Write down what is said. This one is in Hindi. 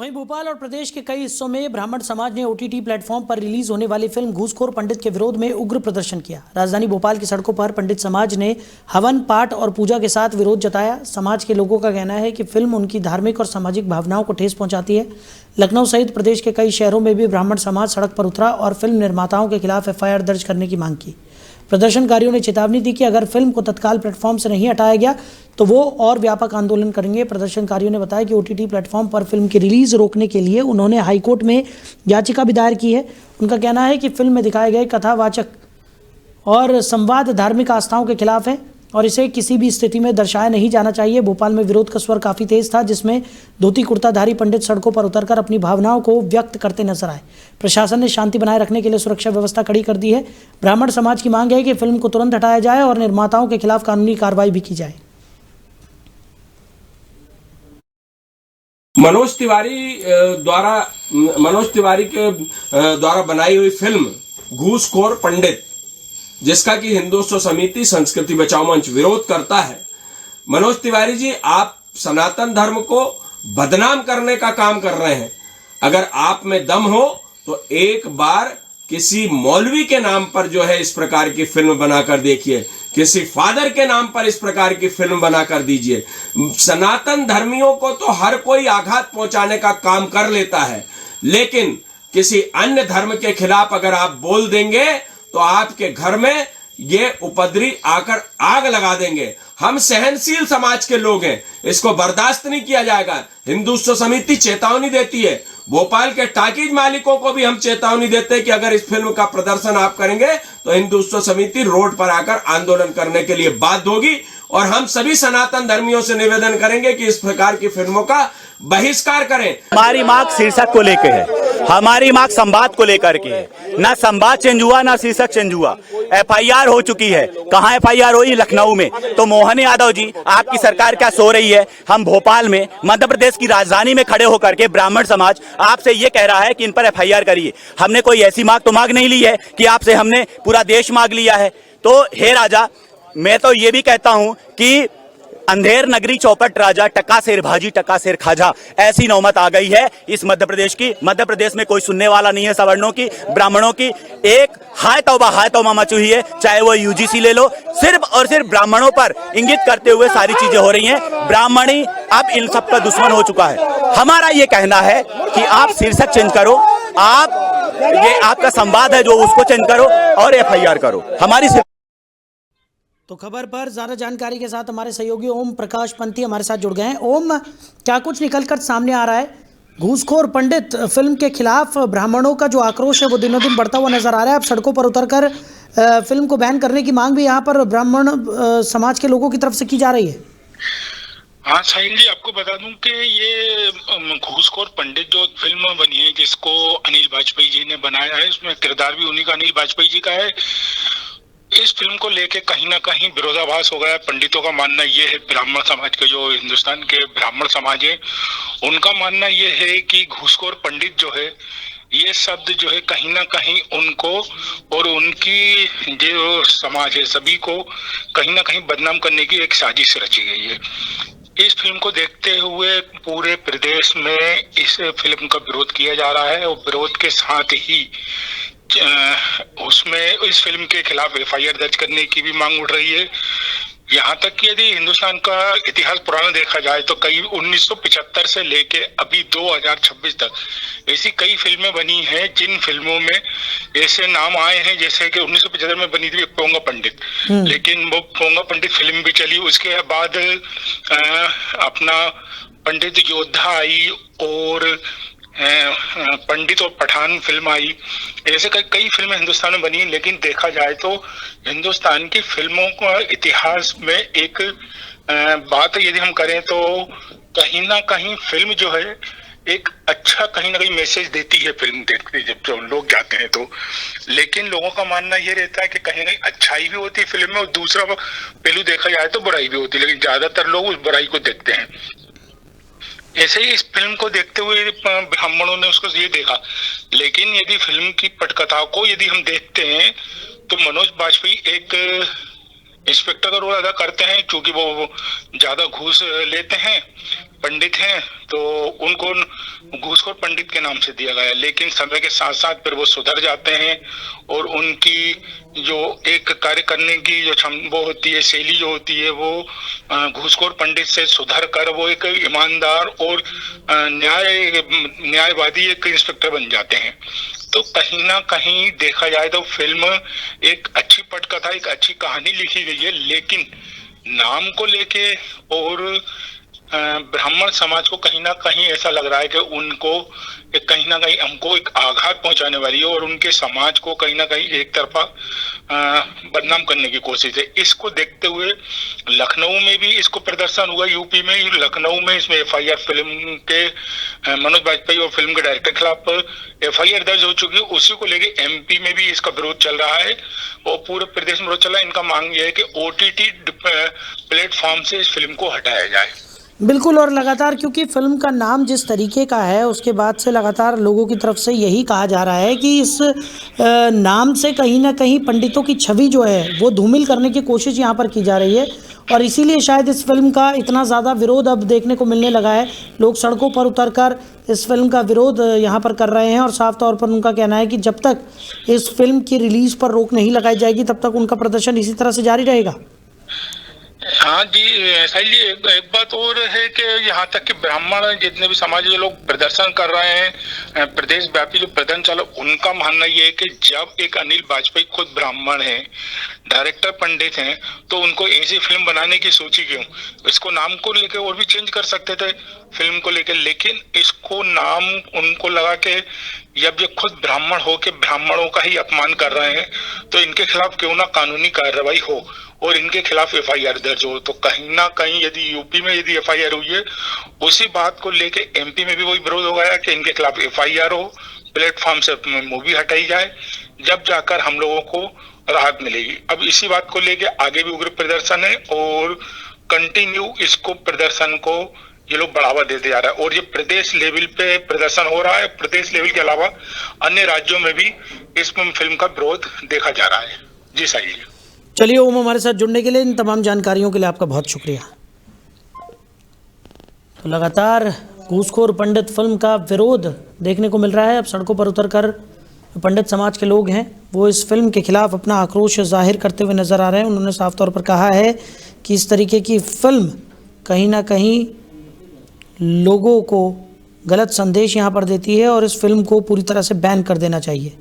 वहीं भोपाल और प्रदेश के कई हिस्सों में ब्राह्मण समाज ने ओटीटी प्लेटफॉर्म पर रिलीज होने वाली फिल्म घूसखोर पंडित के विरोध में उग्र प्रदर्शन किया। राजधानी भोपाल की सड़कों पर पंडित समाज ने हवन, पाठ और पूजा के साथ विरोध जताया। समाज के लोगों का कहना है कि फिल्म उनकी धार्मिक और सामाजिक भावनाओं को ठेस पहुंचाती है। लखनऊ सहित प्रदेश के कई शहरों में भी ब्राह्मण समाज सड़क पर उतरा और फिल्म निर्माताओं के खिलाफ एफआईआर दर्ज करने की मांग की। प्रदर्शनकारियों ने चेतावनी दी कि अगर फिल्म को तत्काल प्लेटफॉर्म से नहीं हटाया गया तो वो और व्यापक आंदोलन करेंगे। प्रदर्शनकारियों ने बताया कि ओटीटी प्लेटफॉर्म पर फिल्म की रिलीज रोकने के लिए उन्होंने हाईकोर्ट में याचिका भी दायर की है। उनका कहना है कि फिल्म में दिखाए गए कथावाचक और संवाद धार्मिक आस्थाओं के खिलाफ है और इसे किसी भी स्थिति में दर्शाया नहीं जाना चाहिए। भोपाल में विरोध का स्वर काफ़ी तेज था, जिसमें धोती कुर्ताधारी पंडित सड़कों पर उतरकर अपनी भावनाओं को व्यक्त करते नजर आए। प्रशासन ने शांति बनाए रखने के लिए सुरक्षा व्यवस्था कड़ी कर दी है। ब्राह्मण समाज की मांग है कि फिल्म को तुरंत हटाया जाए और निर्माताओं के खिलाफ कानूनी कार्रवाई भी की जाए। मनोज तिवारी के द्वारा बनाई हुई फिल्म घूसखोर पंडित, जिसका कि हिंदुत्व समिति संस्कृति बचाओ मंच विरोध करता है। मनोज तिवारी जी, आप सनातन धर्म को बदनाम करने का काम कर रहे हैं। अगर आप में दम हो तो एक बार किसी मौलवी के नाम पर जो है इस प्रकार की फिल्म बनाकर देखिए, किसी फादर के नाम पर इस प्रकार की फिल्म बनाकर दीजिए। सनातन धर्मियों को तो हर कोई आघात पहुंचाने का काम कर लेता है, लेकिन किसी अन्य धर्म के खिलाफ अगर आप बोल देंगे तो आपके घर में ये उपद्रवी आकर आग लगा देंगे। हम सहनशील समाज के लोग हैं, इसको बर्दाश्त नहीं किया जाएगा। हिंदुत्व समिति चेतावनी देती है। भोपाल के टाकीज मालिकों को भी हम चेतावनी देते हैं कि अगर इस फिल्म का प्रदर्शन आप करेंगे तो हिंदुत्व समिति रोड पर आकर आंदोलन करने के लिए बाध्य होगी। और हम सभी सनातन धर्मियों से निवेदन करेंगे कि इस प्रकार की फिल्मों का बहिष्कार करें। हमारी मांग शीर्षक को लेकर है, हमारी मांग संवाद को लेकर के है। ना संवाद चेंज हुआ, ना शीर्षक चेंज हुआ। एफआईआर हो चुकी है। कहां एफआईआर हुई? लखनऊ में। तो मोहन यादव जी, आपकी सरकार क्या सो रही है? हम भोपाल में, मध्य प्रदेश की राजधानी में खड़े होकर के ब्राह्मण समाज आपसे ये कह रहा है कि इन पर एफआईआर करिए। हमने कोई ऐसी मांग तो मांग नहीं ली है कि आपसे हमने पूरा देश मांग लिया है। तो हे राजा, मैं तो ये भी कहता हूं कि अंधेर नगरी चौपट राजा, टका शेर भाजी टका शेर खाजा, ऐसी नौबत आ गई है इस मध्य प्रदेश की। मध्य प्रदेश में कोई सुनने वाला नहीं है सवर्णों की, ब्राह्मणों की। एक हाय तौबा मची हुई है, चाहे वो यूजीसी ले लो। सिर्फ और सिर्फ ब्राह्मणों पर इंगित करते हुए सारी चीजें हो रही हैं। ब्राह्मणी अब इन सब का दुश्मन हो चुका है। हमारा ये कहना है कि आप शीर्षक चेंज करो, आप ये आपका संवाद है जो उसको चेंज करो और एफआईआर करो। हमारी तो खबर पर ज्यादा जानकारी के साथ हमारे सहयोगी ओम प्रकाश पंथी हमारे साथ जुड़ गए हैं। ओम, क्या कुछ निकलकर सामने आ रहा है? घूसखोर पंडित फिल्म के खिलाफ ब्राह्मणों का जो आक्रोश है वो दिनों दिन बढ़ता हुआ नजर आ रहा है। अब सड़कों पर उतरकर फिल्म को बैन करने की मांग भी यहाँ पर ब्राह्मण समाज के लोगों की तरफ से की जा रही है। हाँ साहिल जी, आपको बता दूं कि ये घूसखोर पंडित जो फिल्म बनी है, जिसको अनिल वाजपेयी जी ने बनाया है, उसमें किरदार भी उन्हीं का अनिल वाजपेयी जी का है। इस फिल्म को लेके कहीं ना कहीं विरोधाभास हो गया। पंडितों का मानना ये है, ब्राह्मण समाज के, जो हिंदुस्तान के ब्राह्मण समाज है, उनका मानना ये है कि घूसखोर पंडित जो है, ये शब्द जो है कहीं ना कहीं उनको और उनकी जो समाज है सभी को कहीं ना कहीं बदनाम करने की एक साजिश रची गई है। इस फिल्म को देखते हुए पूरे प्रदेश में इस फिल्म का विरोध किया जा रहा है और विरोध के साथ ही उसमें इस फिल्म के खिलाफ एफआईआर दर्ज करने की भी मांग उठ रही है। यहाँ तक कि यदि हिंदुस्तान का इतिहास पुराना देखा जाए तो कई 1975 से लेके अभी 2026 तक ऐसी कई फिल्में बनी हैं जिन फिल्मों में ऐसे नाम आए हैं, जैसे कि 1975 में बनी थी पोंगा पंडित, लेकिन वो पोंगा पंडित फिल्म भी चली। उसके बाद अपना पंडित योद्धा आई और पंडित और पठान फिल्म आई। ऐसे कई फिल्में हिंदुस्तान में बनी, लेकिन देखा जाए तो हिंदुस्तान की फिल्मों का इतिहास में एक बात यदि हम करें तो कहीं ना कहीं फिल्म जो है एक अच्छा कहीं ना कहीं मैसेज देती है फिल्म देखते जब जो लोग जाते हैं तो। लेकिन लोगों का मानना ये रहता है कि कहीं ना कहीं अच्छाई भी होती है फिल्म में और दूसरा पहलू देखा जाए तो बुराई भी होती है, लेकिन ज्यादातर लोग उस बुराई को देखते हैं। ऐसे ही इस फिल्म को देखते हुए ब्राह्मणों ने उसको ये देखा। लेकिन यदि फिल्म की पटकथा को यदि हम देखते हैं तो मनोज वाजपेयी एक इंस्पेक्टर का रोल अदा करते हैं, क्योंकि वो ज्यादा घूस लेते हैं, पंडित हैं, तो उनको घूसखोर पंडित के नाम से दिया गया है। लेकिन समय के साथ साथ फिर वो सुधर जाते हैं और उनकी जो एक कार्य करने की जो वो होती है, शैली जो होती है, वो घूसखोर पंडित से सुधर कर वो एक ईमानदार और न्यायवादी एक इंस्पेक्टर बन जाते हैं। तो कहीं ना कहीं देखा जाए तो फिल्म एक अच्छी पटकथा, एक अच्छी कहानी लिखी गई है, लेकिन नाम को लेके और ब्राह्मण समाज को कहीं ना कहीं ऐसा लग रहा है कि उनको कहीं ना कहीं हमको एक आघात पहुंचाने वाली है और उनके समाज को कहीं ना कहीं एक तरफा बदनाम करने की कोशिश है। इसको देखते हुए लखनऊ में भी इसको प्रदर्शन हुआ, यूपी में, लखनऊ में इसमें एफआईआर फिल्म के मनोज वाजपेयी और फिल्म के डायरेक्टर के खिलाफ एफआईआर दर्ज हो चुकी है। उसी को लेके एमपी में भी इसका विरोध चल रहा है और पूरे प्रदेश में विरोध चल रहा है। इनका मांग यह है कि ओटीटी प्लेटफॉर्म से इस फिल्म को हटाया जाए। बिल्कुल, और लगातार क्योंकि फिल्म का नाम जिस तरीके का है उसके बाद से लगातार लोगों की तरफ से यही कहा जा रहा है कि इस नाम से कहीं ना कहीं पंडितों की छवि जो है वो धूमिल करने की कोशिश यहाँ पर की जा रही है और इसीलिए शायद इस फिल्म का इतना ज़्यादा विरोध अब देखने को मिलने लगा है। लोग सड़कों पर उतरकर इस फिल्म का विरोध यहाँ पर कर रहे हैं और साफ तौर पर उनका कहना है कि जब तक इस फिल्म की रिलीज़ पर रोक नहीं लगाई जाएगी तब तक उनका प्रदर्शन इसी तरह से जारी रहेगा। हाँ जी, शैली एक बात और है कि यहाँ तक कि ब्राह्मण जितने भी समाज के लोग प्रदर्शन कर रहे हैं, प्रदेश व्यापी जो प्रदर्शन चला, उनका मानना ये है कि जब एक अनिल वाजपेयी खुद ब्राह्मण हैं, डायरेक्टर पंडित हैं, तो उनको ऐसी फिल्म बनाने की सोची क्यों? इसको नाम को लेके और भी चेंज कर सकते थे फिल्म को लेके, लेकिन इसको नाम उनको लगा के जब ये खुद ब्राह्मण हो के ब्राह्मणों का ही अपमान कर रहे हैं तो इनके खिलाफ क्यों ना कानूनी कार्रवाई हो और इनके खिलाफ एफआईआर दर्ज हो। तो कहीं ना कहीं यदि यूपी में यदि एफआईआर हुई है, उसी बात को लेके एमपी में भी वही विरोध हो गया कि इनके खिलाफ एफआईआर हो, प्लेटफॉर्म से मूवी हटाई जाए, जब जाकर हम लोगों को राहत मिलेगी। अब इसी बात को लेके आगे भी उग्र प्रदर्शन है और कंटिन्यू इसको प्रदर्शन को ये लोग बढ़ावा देते जा रहा है और ये प्रदेश लेवल पे प्रदर्शन हो रहा है। प्रदेश लेवल के अलावा अन्य राज्यों में भी इस फिल्म का विरोध देखा जा रहा है। जी सही। चलिए ओम, हमारे साथ जुड़ने के लिए, इन तमाम जानकारियों के लिए आपका बहुत शुक्रिया। तो लगातार घूसखोर पंडित फिल्म का विरोध देखने को मिल रहा है। अब सड़कों पर उतरकर पंडित समाज के लोग हैं वो इस फिल्म के खिलाफ अपना आक्रोश जाहिर करते हुए नज़र आ रहे हैं। उन्होंने साफ तौर पर कहा है कि इस तरीके की फिल्म कहीं ना कहीं लोगों को गलत संदेश यहाँ पर देती है और इस फिल्म को पूरी तरह से बैन कर देना चाहिए।